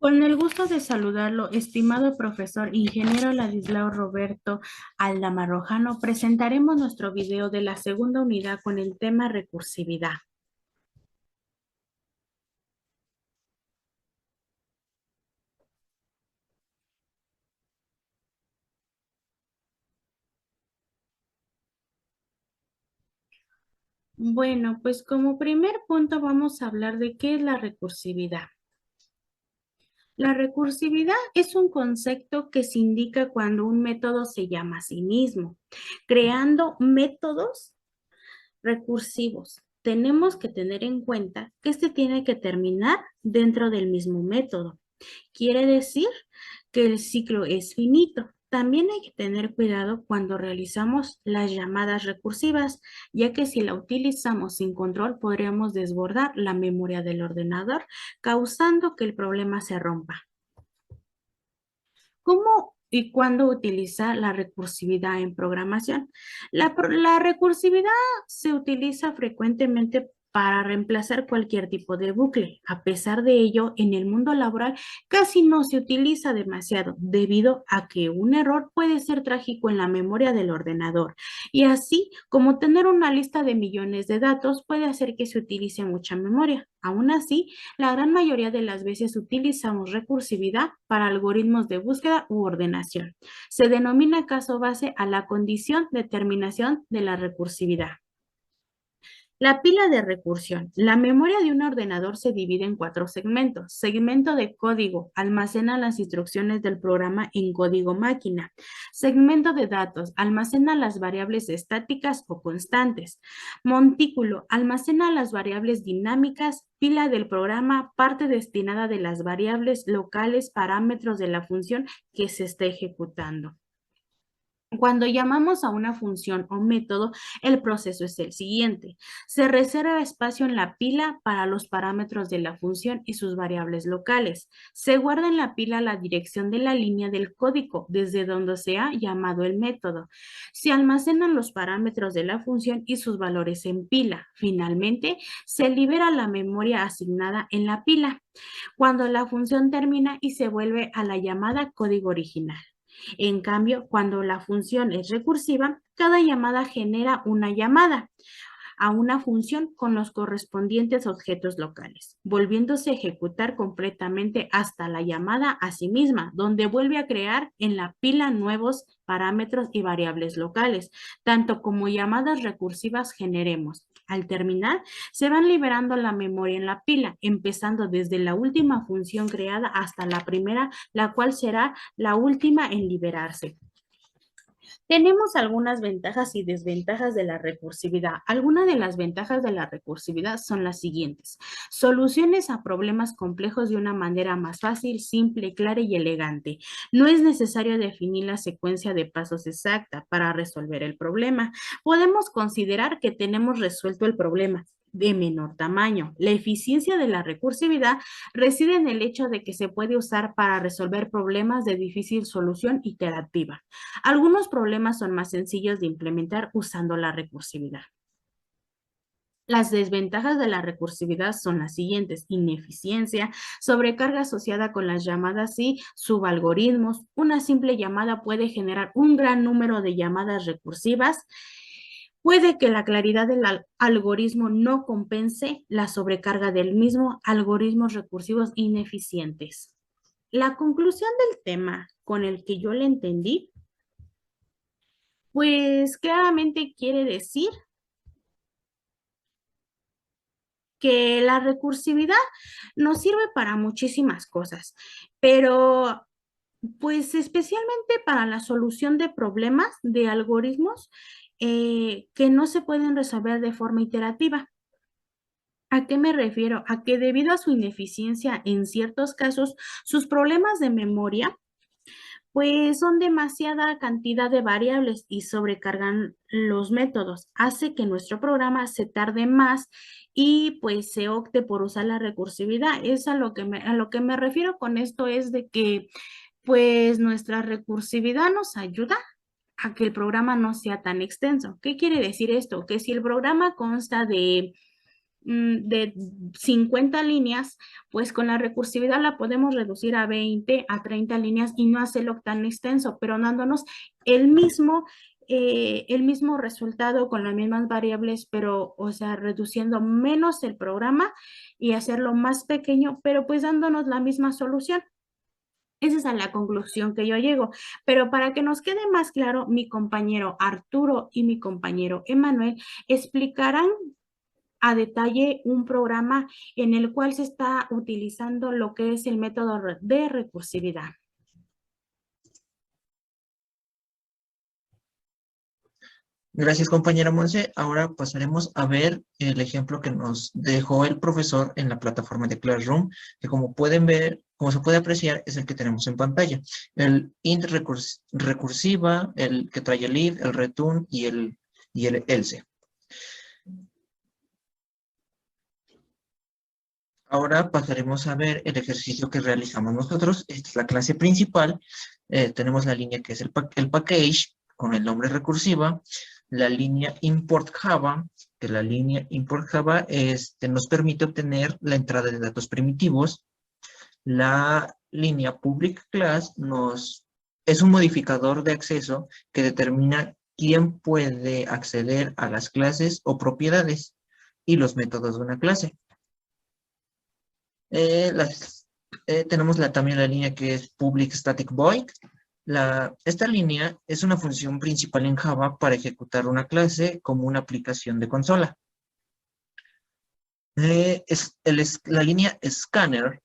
Con el gusto de saludarlo, estimado profesor ingeniero Ladislao Roberto Aldamarrojano, presentaremos nuestro video de la segunda unidad con el tema recursividad. Bueno, pues como primer punto vamos a hablar de qué es la recursividad. La recursividad es un concepto que se indica cuando un método se llama a sí mismo, creando métodos recursivos. Tenemos que tener en cuenta que este tiene que terminar dentro del mismo método. Quiere decir que el ciclo es finito. También hay que tener cuidado cuando realizamos las llamadas recursivas, ya que si la utilizamos sin control podríamos desbordar la memoria del ordenador, causando que el problema se rompa. ¿Cómo y cuándo utilizar la recursividad en programación? La recursividad se utiliza frecuentemente para reemplazar cualquier tipo de bucle. A pesar de ello, en el mundo laboral casi no se utiliza demasiado debido a que un error puede ser trágico en la memoria del ordenador. Y así como tener una lista de millones de datos puede hacer que se utilice mucha memoria. Aún así, la gran mayoría de las veces utilizamos recursividad para algoritmos de búsqueda u ordenación. Se denomina caso base a la condición de terminación de la recursividad. La pila de recursión. La memoria de un ordenador se divide en cuatro segmentos. Segmento de código. Almacena las instrucciones del programa en código máquina. Segmento de datos. Almacena las variables estáticas o constantes. Montículo. Almacena las variables dinámicas. Pila del programa. Parte destinada de las variables locales, parámetros de la función que se está ejecutando. Cuando llamamos a una función o método, el proceso es el siguiente. Se reserva espacio en la pila para los parámetros de la función y sus variables locales. Se guarda en la pila la dirección de la línea del código desde donde se ha llamado el método. Se almacenan los parámetros de la función y sus valores en pila. Finalmente, se libera la memoria asignada en la pila cuando la función termina y se vuelve a la llamada código original. En cambio, cuando la función es recursiva, cada llamada genera una llamada a una función con los correspondientes objetos locales, volviéndose a ejecutar completamente hasta la llamada a sí misma, donde vuelve a crear en la pila nuevos parámetros y variables locales, tanto como llamadas recursivas generemos. Al terminar, se van liberando la memoria en la pila, empezando desde la última función creada hasta la primera, la cual será la última en liberarse. Tenemos algunas ventajas y desventajas de la recursividad. Algunas de las ventajas de la recursividad son las siguientes. Soluciones a problemas complejos de una manera más fácil, simple, clara y elegante. No es necesario definir la secuencia de pasos exacta para resolver el problema. Podemos considerar que tenemos resuelto el problema de menor tamaño. La eficiencia de la recursividad reside en el hecho de que se puede usar para resolver problemas de difícil solución iterativa. Algunos problemas son más sencillos de implementar usando la recursividad. Las desventajas de la recursividad son las siguientes: ineficiencia, sobrecarga asociada con las llamadas y subalgoritmos. Una simple llamada puede generar un gran número de llamadas recursivas. Puede que la claridad del algoritmo no compense la sobrecarga del mismo, algoritmos recursivos ineficientes. La conclusión del tema con el que yo le entendí, pues claramente quiere decir que la recursividad nos sirve para muchísimas cosas, pero pues especialmente para la solución de problemas de algoritmos que no se pueden resolver de forma iterativa. ¿A qué me refiero? A que debido a su ineficiencia en ciertos casos, sus problemas de memoria pues son demasiada cantidad de variables y sobrecargan los métodos. Hace que nuestro programa se tarde más y pues se opte por usar la recursividad. Es a lo que me refiero con esto es de que pues nuestra recursividad nos ayuda a que el programa no sea tan extenso. ¿Qué quiere decir esto? Que si el programa consta de de 50 líneas, pues con la recursividad la podemos reducir a 20, a 30 líneas y no hacerlo tan extenso, pero dándonos el mismo, el mismo resultado con las mismas variables, pero, o sea, reduciendo menos el programa y hacerlo más pequeño, pero pues dándonos la misma solución. Esa es a la conclusión que yo llego. Pero para que nos quede más claro, mi compañero Arturo y mi compañero Emanuel explicarán a detalle un programa en el cual se está utilizando lo que es el método de recursividad. Gracias, compañera Monse. Ahora pasaremos a ver el ejemplo que nos dejó el profesor en la plataforma de Classroom, que como pueden ver, como se puede apreciar, es el que tenemos en pantalla. El int recursiva, el que trae el if, el return y el else. Ahora pasaremos a ver el ejercicio que realizamos nosotros. Esta es la clase principal. Tenemos la línea que es el package con el nombre recursiva, la línea import Java, que la línea import Java nos permite obtener la entrada de datos primitivos. La línea public class es un modificador de acceso que determina quién puede acceder a las clases o propiedades y los métodos de una clase. Tenemos también la línea que es public static void. Esta línea es una función principal en Java para ejecutar una clase como una aplicación de consola. La línea scanner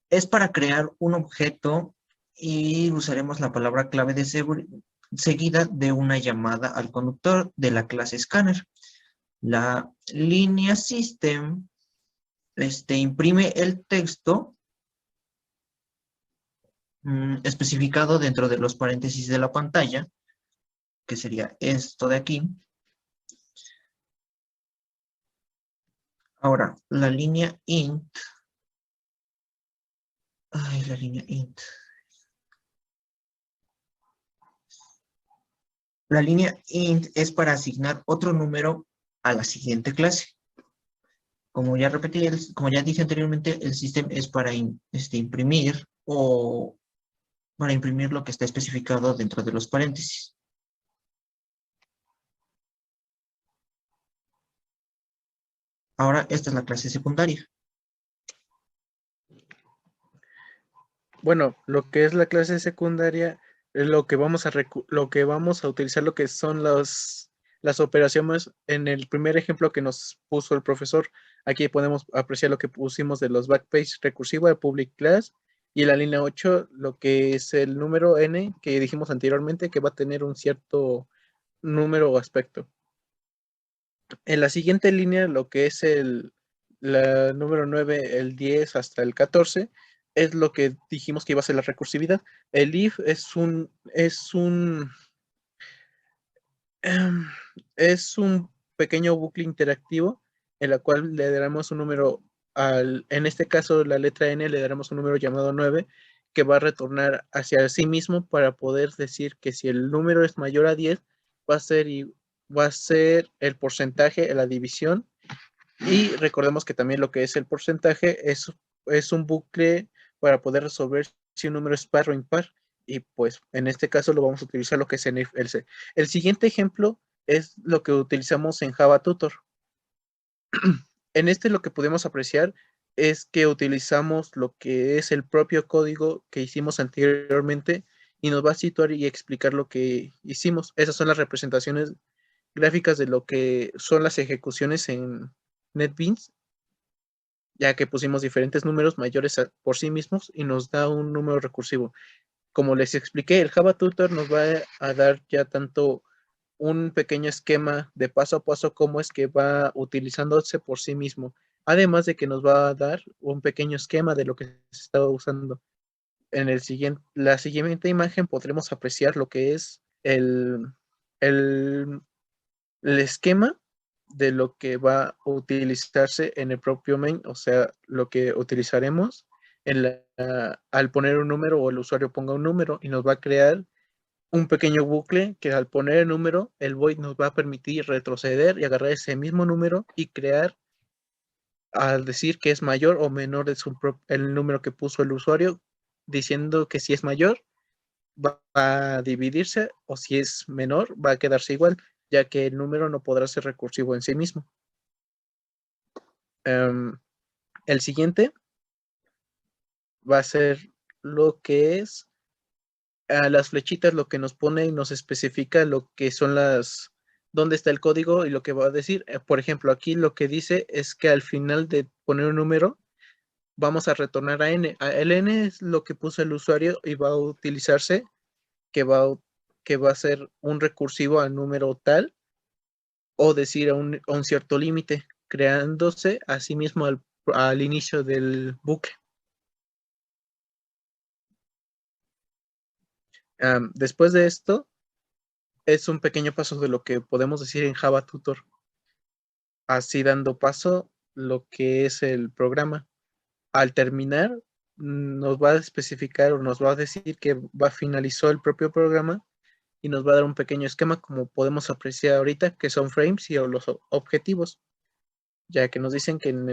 es para crear un objeto y usaremos la palabra clave de seguida de una llamada al conductor de la clase scanner. La línea system imprime el texto especificado dentro de los paréntesis de la pantalla, que sería esto de aquí. Ahora, la línea int. Ay, la línea int. La línea int es para asignar otro número a la siguiente clase. Como ya repetí, como ya dije anteriormente, el system es para imprimir o para imprimir lo que está especificado dentro de los paréntesis. Ahora, esta es la clase secundaria. Bueno, lo que es la clase secundaria es lo que vamos a utilizar, lo que son las operaciones en el primer ejemplo que nos puso el profesor. Aquí podemos apreciar lo que pusimos de los backpage recursivo de public class y en la línea 8 lo que es el número n que dijimos anteriormente que va a tener un cierto número o aspecto. En la siguiente línea, lo que es la número 9, el 10 hasta el 14, es lo que dijimos que iba a ser la recursividad. El if em, es un pequeño bucle interactivo en la cual le daremos un número en este caso la letra n le daremos un número llamado 9 que va a retornar hacia sí mismo para poder decir que si el número es mayor a 10 va a ser, va a ser el porcentaje, la división. Y recordemos que también lo que es el porcentaje es un bucle para poder resolver si un número es par o impar. Y pues en este caso lo vamos a utilizar lo que es en else. El siguiente ejemplo es lo que utilizamos en Java Tutor. En este lo que podemos apreciar es que utilizamos lo que es el propio código que hicimos anteriormente y nos va a situar y explicar lo que hicimos. Esas son las representaciones gráficas de lo que son las ejecuciones en NetBeans, ya que pusimos diferentes números mayores por sí mismos y nos da un número recursivo. Como les expliqué, el Java Tutor nos va a dar ya tanto un pequeño esquema de paso a paso cómo es que va utilizándose por sí mismo, además de que nos va a dar un pequeño esquema de lo que se está usando. En la siguiente imagen podremos apreciar lo que es el esquema de lo que va a utilizarse en el propio main, o sea, lo que utilizaremos al poner un número o el usuario ponga un número y nos va a crear un pequeño bucle que al poner el número, el void nos va a permitir retroceder y agarrar ese mismo número y crear, al decir que es mayor o menor de el número que puso el usuario, diciendo que si es mayor va a dividirse o si es menor va a quedarse igual, ya que el número no podrá ser recursivo en sí mismo. El siguiente va a ser lo que es las flechitas, lo que nos pone y nos especifica lo que son dónde está el código y lo que va a decir. Por ejemplo, aquí lo que dice es que al final de poner un número, vamos a retornar a n. El n es lo que puso el usuario y va a utilizarse, que va a ser un recursivo al número tal, o decir a un cierto límite, creándose a sí mismo al inicio del bucle. Después de esto, es un pequeño paso de lo que podemos decir en Java Tutor. Así dando paso lo que es el programa. Al terminar, nos va a especificar o nos va a decir que finalizó el propio programa y nos va a dar un pequeño esquema, como podemos apreciar ahorita, que son frames y los objetivos, ya que nos dicen que en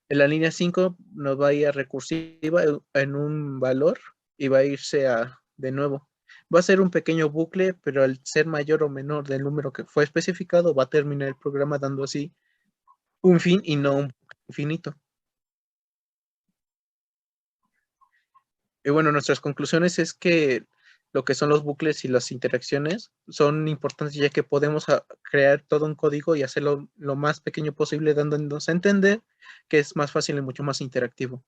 la línea 5 nos va a ir a recursiva en un valor y va a irse de nuevo. Va a ser un pequeño bucle, pero al ser mayor o menor del número que fue especificado, va a terminar el programa dando así un fin y no un infinito. Y bueno, nuestras conclusiones es que lo que son los bucles y las interacciones son importantes, ya que podemos crear todo un código y hacerlo lo más pequeño posible, dándonos a entender que es más fácil y mucho más interactivo.